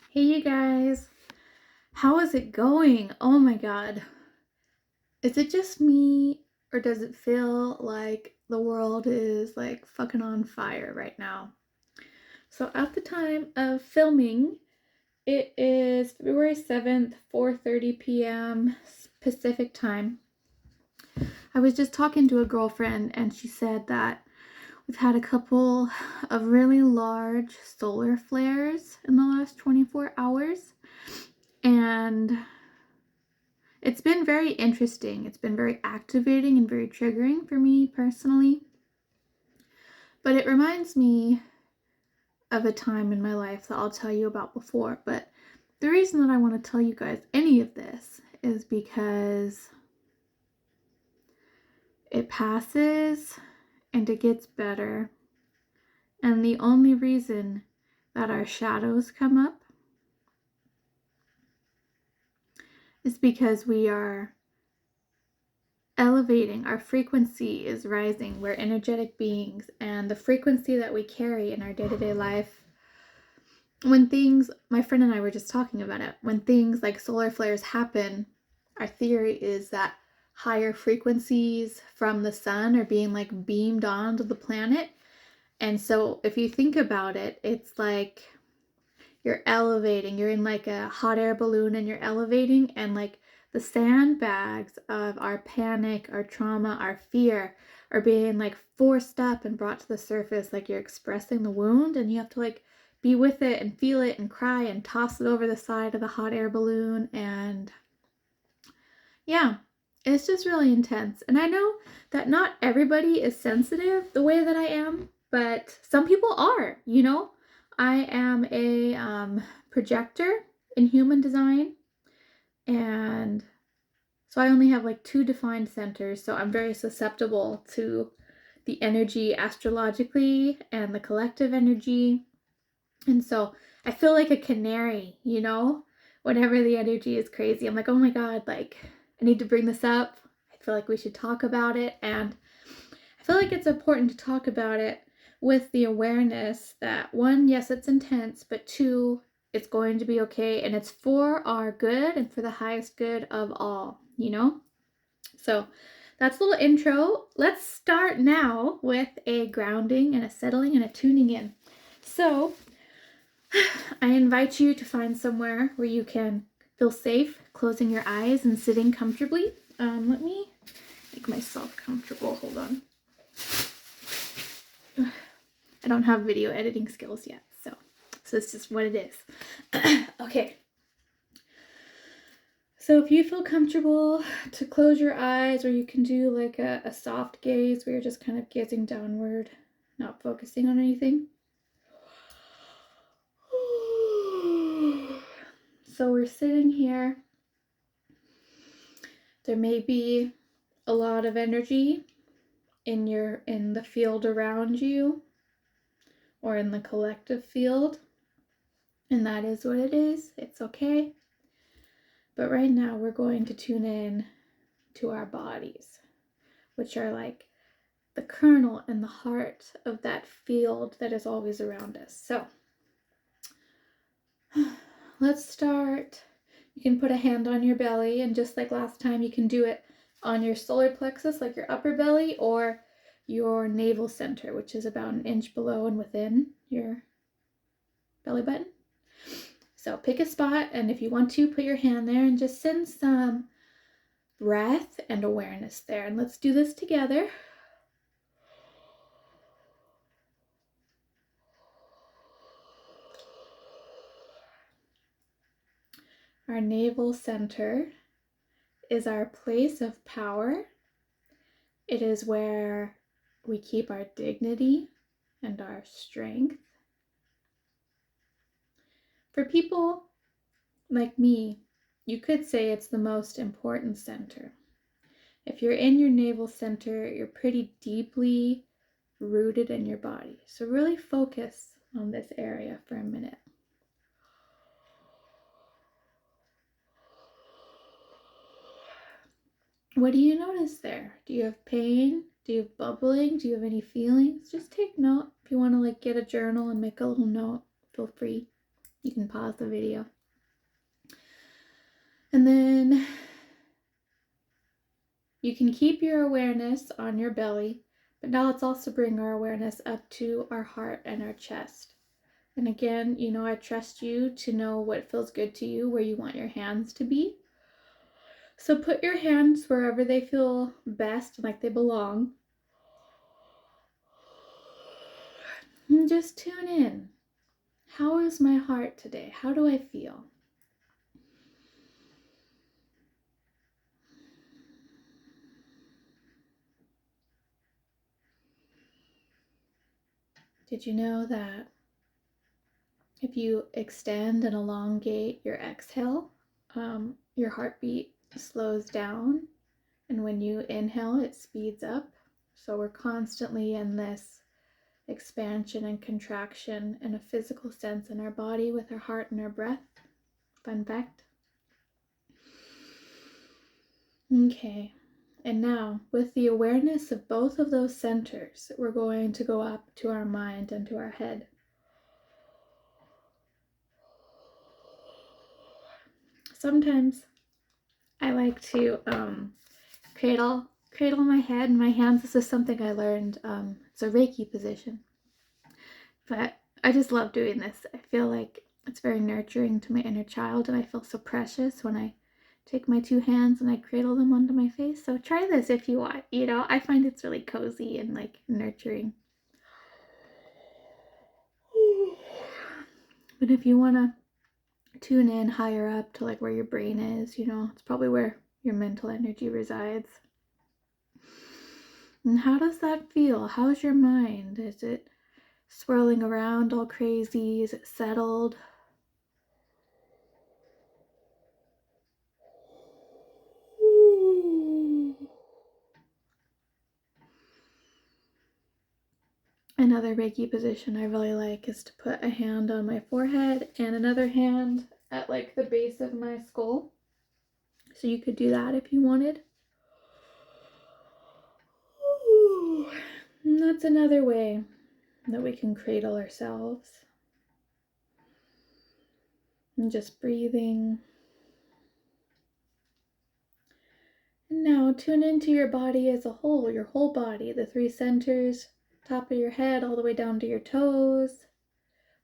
Hey you guys, how is it going? Oh my god. Is it just me or does it feel like the world is like fucking on fire right now? So at the time of filming, it is February 7th, 4:30 p.m. Pacific time. I was just talking to a girlfriend and she said that we've had a couple of really large solar flares in the last 24 hours. And it's been very interesting. It's been very activating and very triggering for me personally. But it reminds me of a time in my life that I'll tell you about before. But the reason that I want to tell you guys any of this is because it passes and it gets better. And the only reason that our shadows come up is because we are elevating. Our frequency is rising. We're energetic beings, and the frequency that we carry in our day-to-day life, when things, my friend and I were just talking about it, when things like solar flares happen, our theory is that higher frequencies from the sun are being like beamed onto the planet. And so if you think about it, it's like you're elevating, you're in like a hot air balloon and you're elevating, and like the sandbags of our panic, our trauma, our fear are being like forced up and brought to the surface. Like you're expressing the wound and you have to like be with it and feel it and cry and toss it over the side of the hot air balloon. And yeah, it's just really intense. And I know that not everybody is sensitive the way that I am, but some people are, you know? I am a projector in human design, and so I only have like 2 defined centers, so I'm very susceptible to the energy astrologically and the collective energy. And so I feel like a canary, you know? Whenever the energy is crazy, I'm like, oh my god, like, I need to bring this up. I feel like we should talk about it. And I feel like it's important to talk about it with the awareness that, one, yes, it's intense, but two, it's going to be okay, and it's for our good and for the highest good of all, you know? So that's a little intro. Let's start now with a grounding and a settling and a tuning in. So I invite you to find somewhere where you can feel safe, closing your eyes and sitting comfortably. Let me make myself comfortable. Hold on. I don't have video editing skills yet, so it's just what it is. Okay. So if you feel comfortable to close your eyes, or you can do like a soft gaze where you're just kind of gazing downward, not focusing on anything. So we're sitting here. There may be a lot of energy in the field around you, or in the collective field, and that is what it is. It's okay. But right now we're going to tune in to our bodies, which are like the kernel and the heart of that field that is always around us. So let's start. You can put a hand on your belly, and just like last time, you can do it on your solar plexus, like your upper belly, or your navel center, which is about an inch below and within your belly button. So pick a spot, and if you want to, put your hand there and just send some breath and awareness there. And let's do this together. Our navel center is our place of power. It is where we keep our dignity and our strength. For people like me, you could say it's the most important center. If you're in your navel center, you're pretty deeply rooted in your body. So really focus on this area for a minute. What do you notice there? Do you have pain? Do you have bubbling? Do you have any feelings? Just take note. If you want to like get a journal and make a little note, feel free. You can pause the video. And then you can keep your awareness on your belly, but now let's also bring our awareness up to our heart and our chest. And again, I trust you to know what feels good to you, where you want your hands to be. So put your hands wherever they feel best, like they belong. And just tune in. How is my heart today? How do I feel? Did you know that if you extend and elongate your exhale, your heartbeat slows down, and when you inhale, it speeds up? So we're constantly in this expansion and contraction in a physical sense in our body with our heart and our breath. Fun fact. Okay, and now with the awareness of both of those centers, we're going to go up to our mind and to our head. Sometimes I like to cradle my head and my hands. This is something I learned. It's a Reiki position, but I just love doing this. I feel like it's very nurturing to my inner child, and I feel so precious when I take my two hands and I cradle them onto my face. So try this if you want. I find it's really cozy and like nurturing. But if you want to tune in higher up to like where your brain is, it's probably where your mental energy resides. And how does that feel? How's your mind? Is it swirling around all crazy? Is it settled? Another Reiki position I really like is to put a hand on my forehead and another hand at like the base of my skull. So you could do that if you wanted. And that's another way that we can cradle ourselves. And just breathing. And now tune into your body as a whole, your whole body, the three centers, top of your head all the way down to your toes.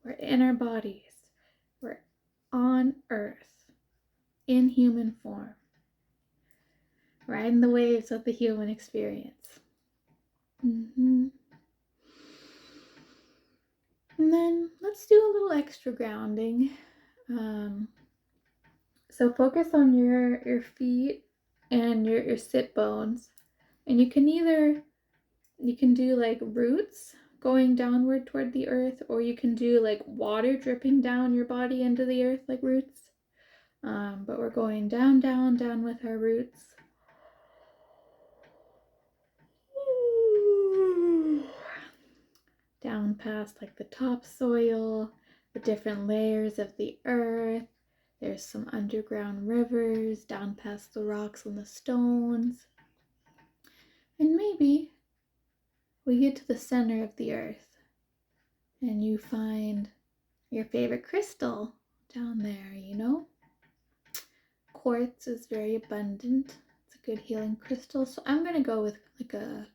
We're in our bodies. We're on Earth in human form, riding the waves of the human experience. And then let's do a little extra grounding. So focus on your feet and your sit bones, and you can do like roots going downward toward the earth, or you can do like water dripping down your body into the earth like roots. But we're going down, down, down with our roots. Down past like the topsoil, the different layers of the earth. There's some underground rivers down past the rocks and the stones. And maybe we get to the center of the earth and you find your favorite crystal down there, Quartz is very abundant. It's a good healing crystal. So I'm going to go with like a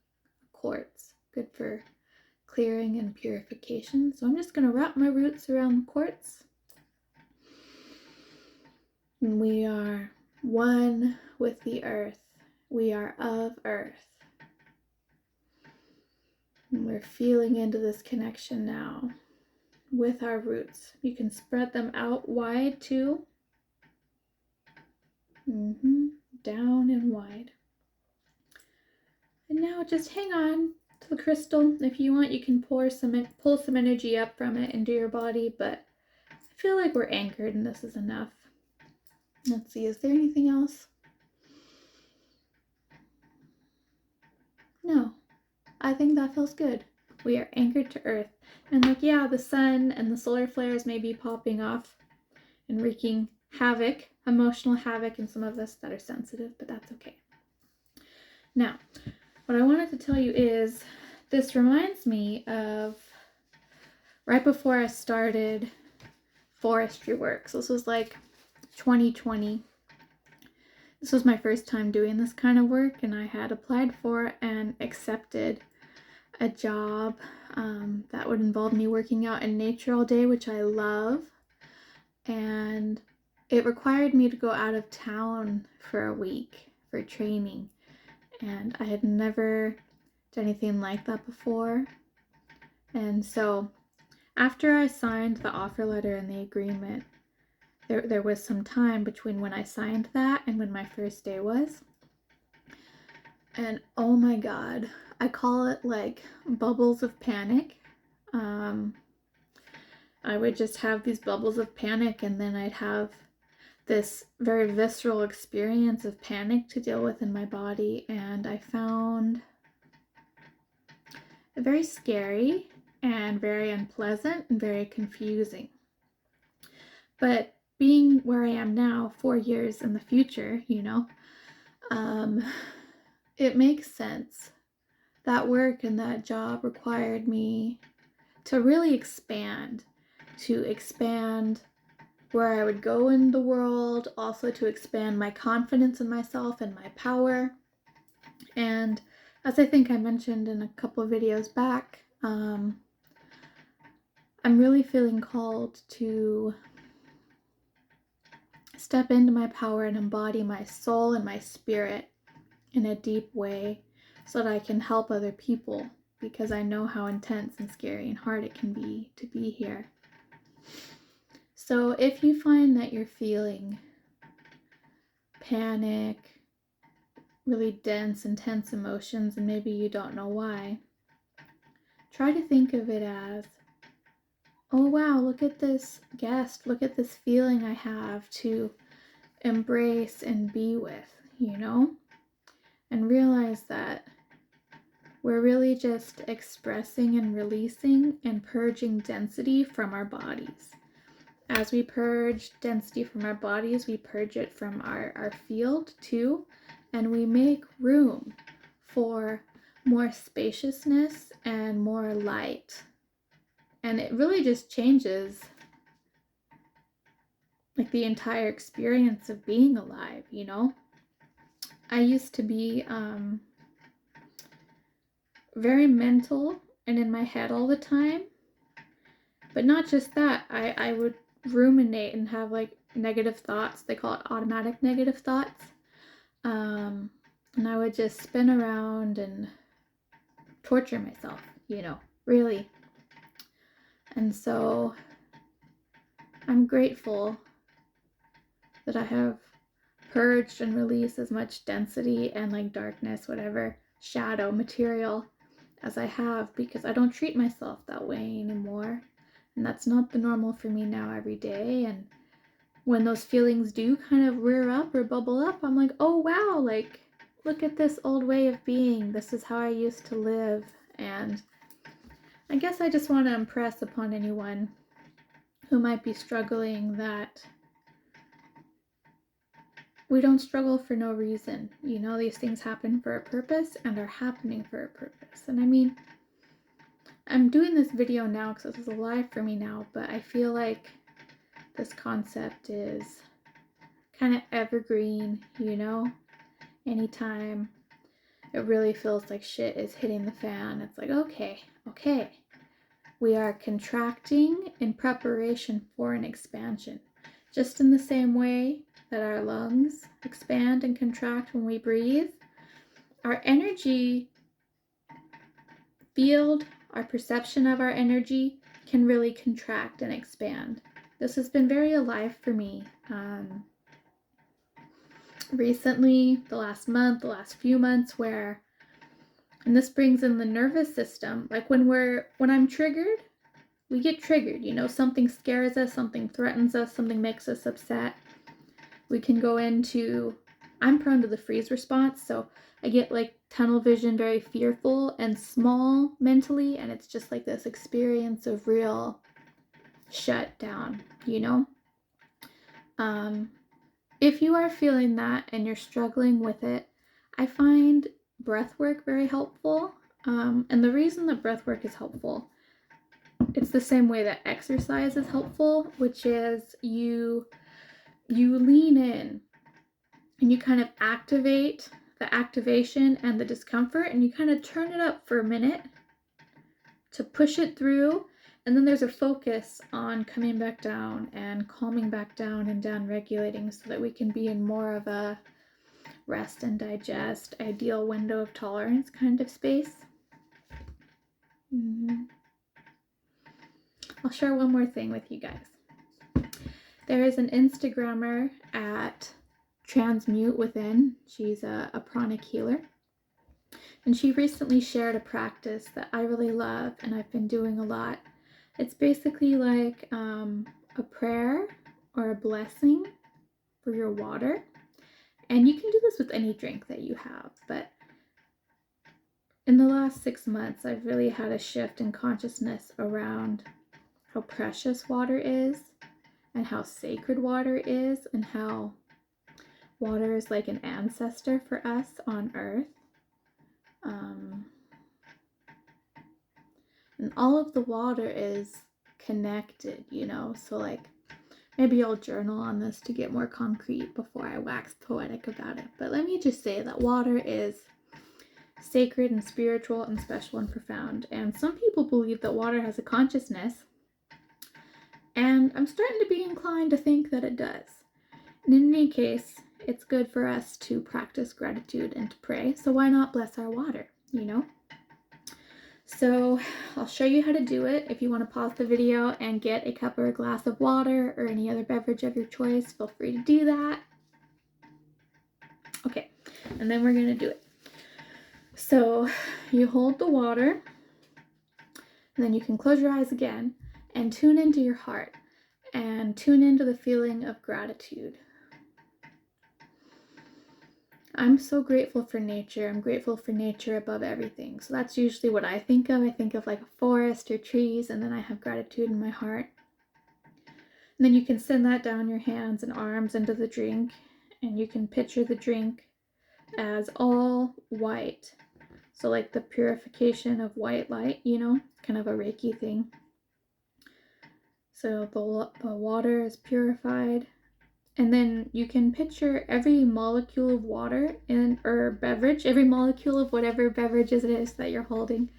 quartz. Good for clearing and purification. So I'm just going to wrap my roots around the quartz. And we are one with the earth. We are of earth. And we're feeling into this connection now with our roots. You can spread them out wide too. Down and wide. And now just hang on to the crystal. If you want, you can pull some energy up from it into your body, but I feel like we're anchored and this is enough. Let's see, is there anything else? No, I think that feels good. We are anchored to earth. And the sun and the solar flares may be popping off and wreaking havoc, emotional havoc in some of us that are sensitive, but that's okay. Now, what I wanted to tell you is, this reminds me of right before I started forestry work. So this was like 2020. This was my first time doing this kind of work, and I had applied for and accepted a job that would involve me working out in nature all day, which I love. And it required me to go out of town for a week for training. And I had never done anything like that before. And so after I signed the offer letter and the agreement, there was some time between when I signed that and when my first day was. And oh my God, I call it like bubbles of panic. I would just have these bubbles of panic, and then I'd have this very visceral experience of panic to deal with in my body. And I found it very scary and very unpleasant and very confusing. But being where I am now, 4 years in the future, it makes sense. That work and that job required me to really expand where I would go in the world, also to expand my confidence in myself and my power. And as I think I mentioned in a couple of videos back, I'm really feeling called to step into my power and embody my soul and my spirit in a deep way so that I can help other people, because I know how intense and scary and hard it can be to be here. So if you find that you're feeling panic, really dense, intense emotions, and maybe you don't know why, try to think of it as, oh wow, look at this guest, look at this feeling I have to embrace and be with, and realize that we're really just expressing and releasing and purging density from our bodies. As we purge density from our bodies, we purge it from our field too, and we make room for more spaciousness and more light. And it really just changes like the entire experience of being alive, I used to be very mental and in my head all the time. But not just that, I would ruminate and have like negative thoughts. They call it automatic negative thoughts. And I would just spin around and torture myself, really. And so I'm grateful that I have purged and released as much density and like darkness, whatever shadow material as I have, because I don't treat myself that way anymore. And that's not the normal for me now every day. And when those feelings do kind of rear up or bubble up, I'm like, oh wow, like look at this old way of being. This is how I used to live. And I guess I just want to impress upon anyone who might be struggling that we don't struggle for no reason. These things happen for a purpose and are happening for a purpose. And I mean, I'm doing this video now because this is alive for me now, but I feel like this concept is kind of evergreen, anytime it really feels like shit is hitting the fan, it's like, okay, we are contracting in preparation for an expansion. Just in the same way that our lungs expand and contract when we breathe, our energy field, our perception of our energy can really contract and expand. This has been very alive for me recently, the last month, the last few months, and this brings in the nervous system. Like when I'm triggered, we get triggered, something scares us, something threatens us, something makes us upset. We can go into, I'm prone to the freeze response, so I get like tunnel vision, very fearful and small mentally, and it's just like this experience of real shutdown, If you are feeling that and you're struggling with it, I find breath work very helpful. And the reason that breath work is helpful it's the same way that exercise is helpful, which is you lean in and you kind of activate the activation and the discomfort, and you kind of turn it up for a minute to push it through, and then there's a focus on coming back down and calming back down and down regulating, so that we can be in more of a rest and digest, ideal window of tolerance kind of space. I'll share one more thing with you guys. There is an Instagrammer at Transmute Within. She's a pranic healer. And she recently shared a practice that I really love and I've been doing a lot. It's basically like a prayer or a blessing for your water. And you can do this with any drink that you have. But in the last 6 months, I've really had a shift in consciousness around how precious water is and how sacred water is, and how water is like an ancestor for us on earth. And all of the water is connected, you know, so like maybe I'll journal on this to get more concrete before I wax poetic about it. But let me just say that water is sacred and spiritual and special and profound. And some people believe that water has a consciousness, and I'm starting to be inclined to think that it does. And in any case, it's good for us to practice gratitude and to pray. So why not bless our water, you know? So I'll show you how to do it. If you want to pause the video and get a cup or a glass of water or any other beverage of your choice, feel free to do that. Okay, and then we're going to do it. So you hold the water, and then you can close your eyes again and tune into your heart and tune into the feeling of gratitude. I'm so grateful for nature. I'm grateful for nature above everything. So that's usually what I think of. I think of like a forest or trees, and then I have gratitude in my heart. And then you can send that down your hands and arms into the drink, and you can picture the drink as all white. So like the purification of white light, you know, kind of a Reiki thing. So the water is purified. And then you can picture every molecule of water or beverage, every molecule of whatever beverages it is that you're holding,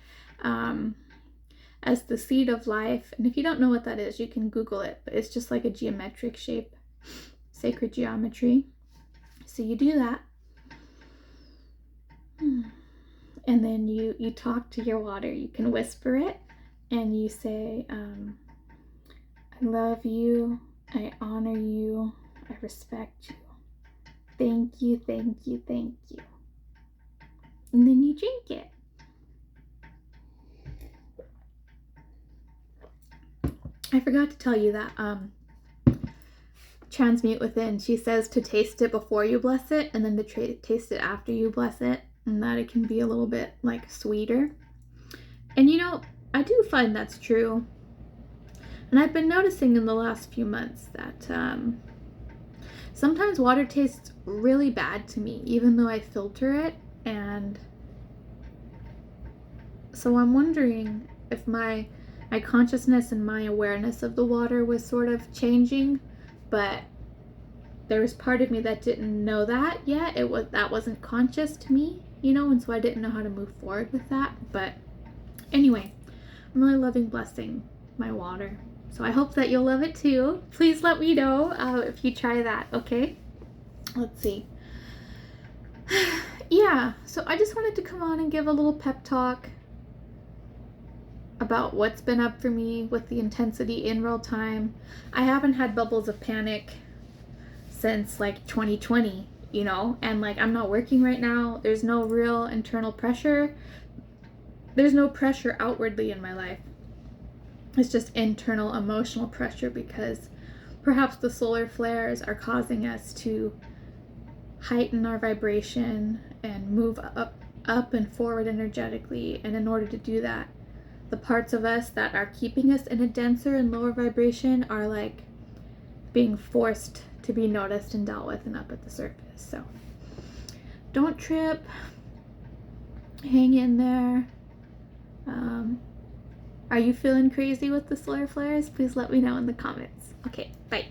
as the seed of life. And if you don't know what that is, you can Google it. But it's just like a geometric shape, sacred geometry. So you do that. And then you talk to your water. You can whisper it, and you say, I love you, I honor you, I respect you. Thank you, thank you, thank you. And then you drink it. I forgot to tell you that Transmute Within, she says to taste it before you bless it, and then to taste it after you bless it, and that it can be a little bit like sweeter. And you know, I do find that's true. And I've been noticing in the last few months that sometimes water tastes really bad to me, even though I filter it. And so I'm wondering if my consciousness and my awareness of the water was sort of changing, but there was part of me that didn't know that yet. That wasn't conscious to me, you know, and so I didn't know how to move forward with that. But anyway, I'm really loving blessing my water. So I hope that you'll love it too. Please let me know if you try that, okay? Let's see. Yeah, so I just wanted to come on and give a little pep talk about what's been up for me with the intensity in real time. I haven't had bubbles of panic since like 2020, you know, and like I'm not working right now. There's no real internal pressure. There's no pressure outwardly in my life. It's just internal emotional pressure, because perhaps the solar flares are causing us to heighten our vibration and move up and forward energetically. And in order to do that, the parts of us that are keeping us in a denser and lower vibration are like being forced to be noticed and dealt with and up at the surface. So don't trip, hang in there. Are you feeling crazy with the solar flares? Please let me know in the comments. Okay, bye.